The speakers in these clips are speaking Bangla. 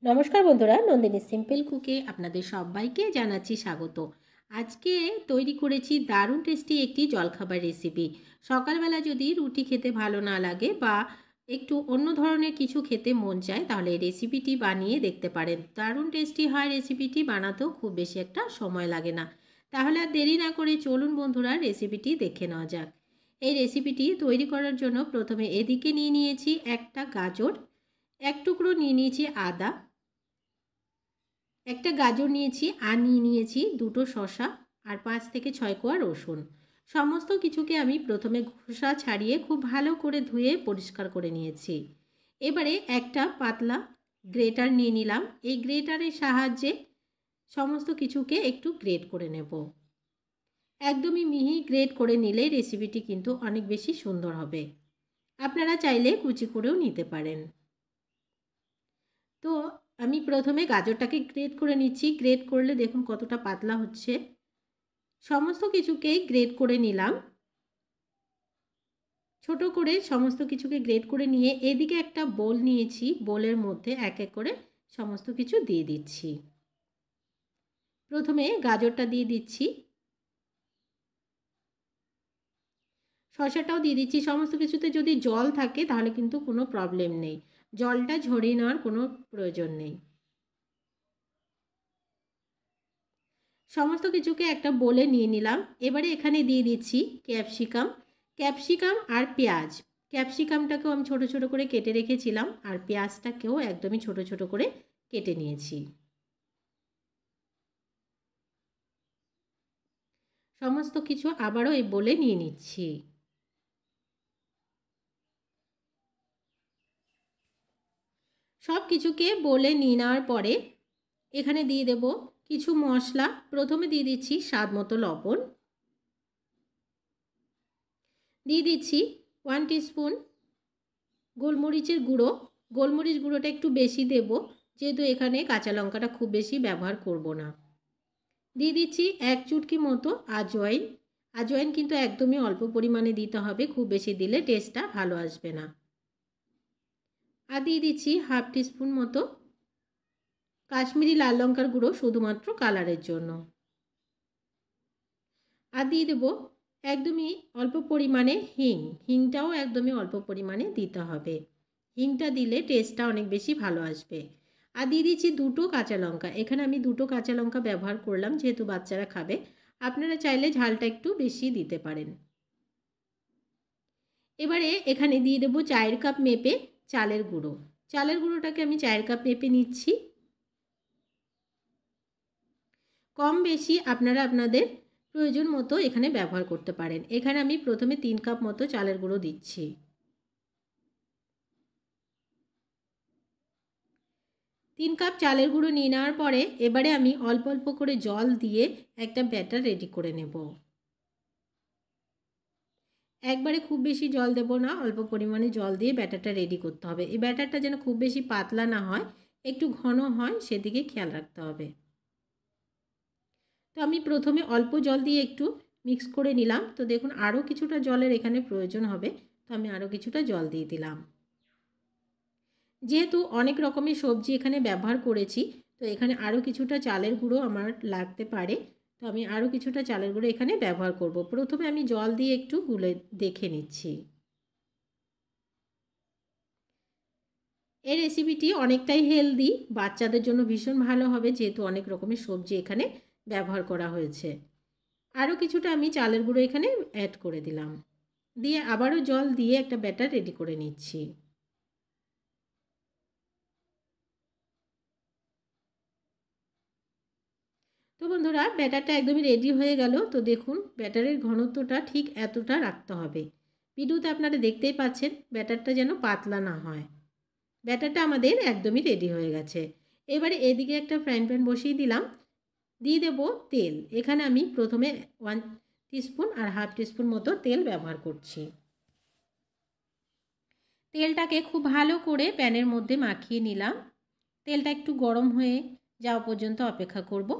নমস্কার বন্ধুরা, নন্দিনী সিম্পল কুকে আপনাদের সবাইকে জানাচ্ছি স্বাগত। আজকে তৈরি করেছি দারুণ টেস্টি একটি জলখাবার রেসিপি। সকালবেলা যদি রুটি খেতে ভালো না লাগে বা একটু অন্য ধরনের কিছু খেতে মন চায়, তাহলে এই রেসিপিটি বানিয়ে দেখতে পারেন। দারুণ টেস্টি হয় রেসিপিটি, বানাতেও খুব বেশি একটা সময় লাগে না। তাহলে আর দেরি না করে চলুন বন্ধুরা, রেসিপিটি দেখে নেওয়া যাক। এই রেসিপিটি তৈরি করার জন্য প্রথমে এদিকে নিয়ে নিয়েছি একটা গাজর, এক টুকরো নিয়ে নিয়েছি আদা, একটা গাজর নিয়েছি, আর নিয়েছি দুটো শসা, আর 5 থেকে 6 কোয়া রসুন। সমস্ত কিছুকে আমি প্রথমে খোসা ছাড়িয়ে খুব ভালো করে ধুয়ে পরিষ্কার করে নিয়েছি। এবারে একটা পাতলা গ্রেটার নিয়ে নিলাম। এই গ্রেটারের সাহায্যে সমস্ত কিছুকে একটু গ্রেট করে নেব। একদমই মিহি গ্রেট করে নিলে রেসিপিটি কিন্তু অনেক বেশি সুন্দর হবে। আপনারা চাইলে কুচি করেও নিতে পারেন। তো আমি প্রথমে গাজরটাকে গ্রেট করে নিচ্ছি। গ্রেট করলে দেখুন কতটা পাতলা হচ্ছে। সমস্ত কিছুকেই গ্রেট করে নিলাম। ছোট করে সমস্ত কিছুকে গ্রেট করে নিয়ে এদিকে একটা বোল নিয়েছি। বোলের মধ্যে এক এক করে সমস্ত কিছু দিয়ে দিচ্ছি। প্রথমে গাজরটা দিয়ে দিচ্ছি, শসাটাও দিয়ে দিচ্ছি। সমস্ত কিছুতে যদি জল থাকে তাহলে কিন্তু কোনো প্রবলেম নেই, জলটা ঝরিয়ে নেওয়ার কোনো প্রয়োজন নেই। সমস্ত কিছুকে একটা বোলে নিয়ে নিলাম। এবারে এখানে দিয়ে দিচ্ছি ক্যাপসিকাম আর পেঁয়াজ। ক্যাপসিকামটাকেও আমি ছোট ছোট করে কেটে রেখেছিলাম, আর পেঁয়াজটাকেও একদমই ছোট ছোট করে কেটে নিয়েছি। সমস্ত কিছু আবারও এই বোলে নিয়ে নিচ্ছি। সব কিছুকে বোলে নিয়ে নেওয়ার পরে এখানে দিয়ে দেব কিছু মশলা। প্রথমে দিয়ে দিচ্ছি স্বাদ মতো লবণ, দিয়ে দিচ্ছি 1 টিস্পুন গোলমরিচের গুঁড়ো। গোলমরিচ গুঁড়োটা একটু বেশি দেব, যেহেতু এখানে কাঁচা লঙ্কাটা খুব বেশি ব্যবহার করব না। দিয়ে দিচ্ছি 1 চুটকি মতো আজওয়াইন। আজওয়াইন কিন্তু একদমই অল্প পরিমাণে দিতে হবে, খুব বেশি দিলে টেস্টটা ভালো আসবে না। আর দিয়ে দিচ্ছি 1/2 টিস্পুন মতো কাশ্মীরি লাল লঙ্কার গুঁড়ো, শুধুমাত্র কালারের জন্য। আর দিয়ে দেবো একদমই অল্প পরিমাণে হিংটাও একদমই অল্প পরিমাণে দিতে হবে। হিংটা দিলে টেস্টটা অনেক বেশি ভালো আসবে। আর দিয়ে দিচ্ছি 2টো কাঁচা লঙ্কা। এখানে আমি 2টো কাঁচা লঙ্কা ব্যবহার করলাম, যেহেতু বাচ্চারা খাবে। আপনারা চাইলে ঝালটা একটু বেশি দিতে পারেন। এবারে এখানে দিয়ে দেবো 4 কাপ মেপে চালের গুঁড়ো। চালের গুঁড়োটাকে আমি 4 কাপ মেপে নিচ্ছি। কম বেশি আপনারা আপনাদের প্রয়োজন মতো এখানে ব্যবহার করতে পারেন। এখানে আমি প্রথমে 3 কাপ মতো চালের গুঁড়ো দিচ্ছি। 3 কাপ চালের গুঁড়ো নিয়ে নেওয়ার পরে এবারে আমি অল্প অল্প করে জল দিয়ে একটা ব্যাটার রেডি করে নেব। একবারে খুব বেশি জল দেব না, অল্প পরিমাণে জল দিয়ে ব্যাটারটা রেডি করতে হবে। এই ব্যাটারটা যেন খুব বেশি পাতলা না হয়, একটু ঘন হয়, সেদিকে খেয়াল রাখতে হবে। তো আমি প্রথমে অল্প জল দিয়ে একটু মিক্স করে নিলাম। তো দেখুন আরও কিছুটা জলের এখানে প্রয়োজন হবে, তো আমি আরও কিছুটা জল দিয়ে দিলাম। যেহেতু অনেক রকমের সবজি এখানে ব্যবহার করেছি, তো এখানে আরও কিছুটা চালের গুঁড়ো আমার লাগতে পারে, তো আমি আরও কিছুটা চালের গুঁড়ো এখানে ব্যবহার করব। প্রথমে আমি জল দিয়ে একটু গুলে দেখে নিচ্ছি। এই রেসিপিটি অনেকটাই হেলদি, বাচ্চাদের জন্য ভীষণ ভালো হবে, যেহেতু অনেক রকমের সবজি এখানে ব্যবহার করা হয়েছে। আরও কিছুটা আমি চালের গুঁড়ো এখানে অ্যাড করে দিলাম, দিয়ে আবারও জল দিয়ে একটা ব্যাটার রেডি করে নিচ্ছি। তো বন্ধুরা, ব্যাটারটা একদমই রেডি হয়ে গেল। তো দেখুন ব্যাটারের ঘনত্বটা ঠিক এতটা রাখতে হবে। ভিডিওতে আপনারা দেখতেই পাচ্ছেন ব্যাটারটা যেন পাতলা না হয়। ব্যাটারটা আমাদের একদমই রেডি হয়ে গেছে। এবারে এদিকে একটা ফ্রাইং প্যান বসিয়ে দিলাম, দিয়ে দেব তেল। এখানে আমি প্রথমে 1 টিস্পুন আর 1/2 টিস্পুন মতো তেল ব্যবহার করছি। তেলটাকে খুব ভালো করে প্যানের মধ্যে মাখিয়ে নিলাম। তেলটা একটু গরম হয়ে যাওয়া পর্যন্ত অপেক্ষা করব।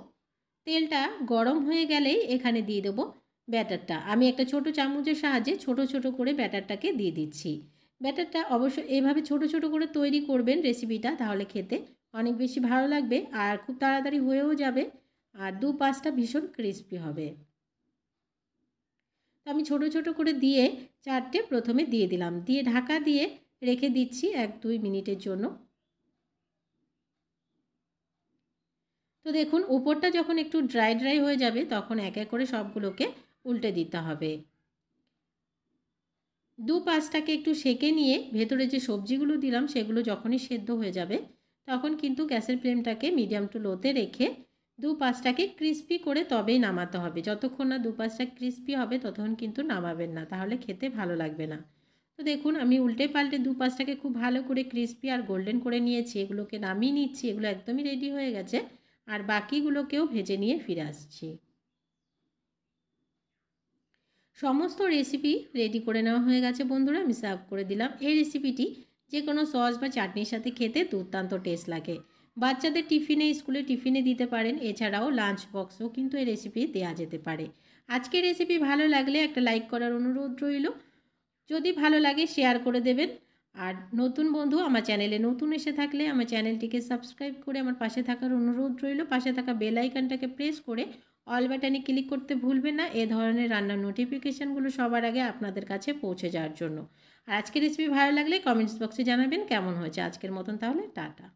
তেলটা গরম হয়ে গেলেই এখানে দিয়ে দেবো ব্যাটারটা। আমি একটা ছোট চামচের সাহায্যে ছোট ছোট করে ব্যাটারটাকে দিয়ে দিচ্ছি। ব্যাটারটা অবশ্য এইভাবে ছোট ছোট করে তৈরি করবেন রেসিপিটা, তাহলে খেতে অনেক বেশি ভালো লাগবে আর খুব তাড়াতাড়ি হয়েও যাবে আর দু পাশটা ভীষণ ক্রিস্পি হবে। তো আমি ছোট ছোট করে দিয়ে 4টে প্রথমে দিয়ে দিলাম, দিয়ে ঢাকা দিয়ে রেখে দিচ্ছি 1-2 মিনিটের জন্য। তো দেখুন উপরটা যখন একটু ড্রাই ড্রাই হয়ে যাবে তখন এক এক করে সবগুলোকে উল্টে দিতে হবে। দু পাশটাকে একটু সেঁকে নিয়ে ভেতরে যে সবজিগুলো দিলাম সেগুলো যখনই সেদ্ধ হয়ে যাবে তখন কিন্তু গ্যাসের ফ্লেমটাকে মিডিয়াম টু লোতে রেখে দু পাশটাকে ক্রিস্পি করে তবেই নামাতে হবে। যতক্ষণ না দু পাশটা ক্রিস্পি হবে ততক্ষণ কিন্তু নামাবেন না, তাহলে খেতে ভালো লাগবে না। তো দেখুন আমি উল্টে পাল্টে দু পাশটাকে খুব ভালো করে ক্রিস্পি আর গোল্ডেন করে নিয়েছি, এগুলোকে নামিয়ে নিচ্ছি, এগুলো একদমই রেডি হয়ে গেছে। আর বাকিগুলোকেও ভেজে নিয়ে ফিরে আসছি। সমস্ত রেসিপি রেডি করে নেওয়া হয়ে গেছে বন্ধুরা, আমি সার্ভ করে দিলাম। এই রেসিপিটি যে কোনো সস বা চাটনির সাথে খেতে দুর্দান্ত টেস্ট লাগে। বাচ্চাদের টিফিনে, স্কুলে টিফিনে দিতে পারেন, এছাড়াও লাঞ্চ বক্সও কিন্তু এই রেসিপি দেওয়া যেতে পারে। আজকের রেসিপি ভালো লাগলে একটা লাইক করার অনুরোধ রইল, যদি ভালো লাগে শেয়ার করে দেবেন। আর নতুন বন্ধু আমার চ্যানেলে নতুন এসে থাকলে আমার চ্যানেলটিকে সাবস্ক্রাইব করে আমার পাশে থাকার অনুরোধ রইল। পাশে থাকা বেল আইকনটাকে প্রেস করে অল বাটনে ক্লিক করতে ভুলবেন না, এ ধরনের রান্নার নোটিফিকেশানগুলো সবার আগে আপনাদের কাছে পৌঁছে যাওয়ার জন্য। আর আজকের রেসিপি ভালো লাগলে কমেন্টস বক্সে জানাবেন কেমন হয়েছে। আজকের মতন তাহলে টাটা।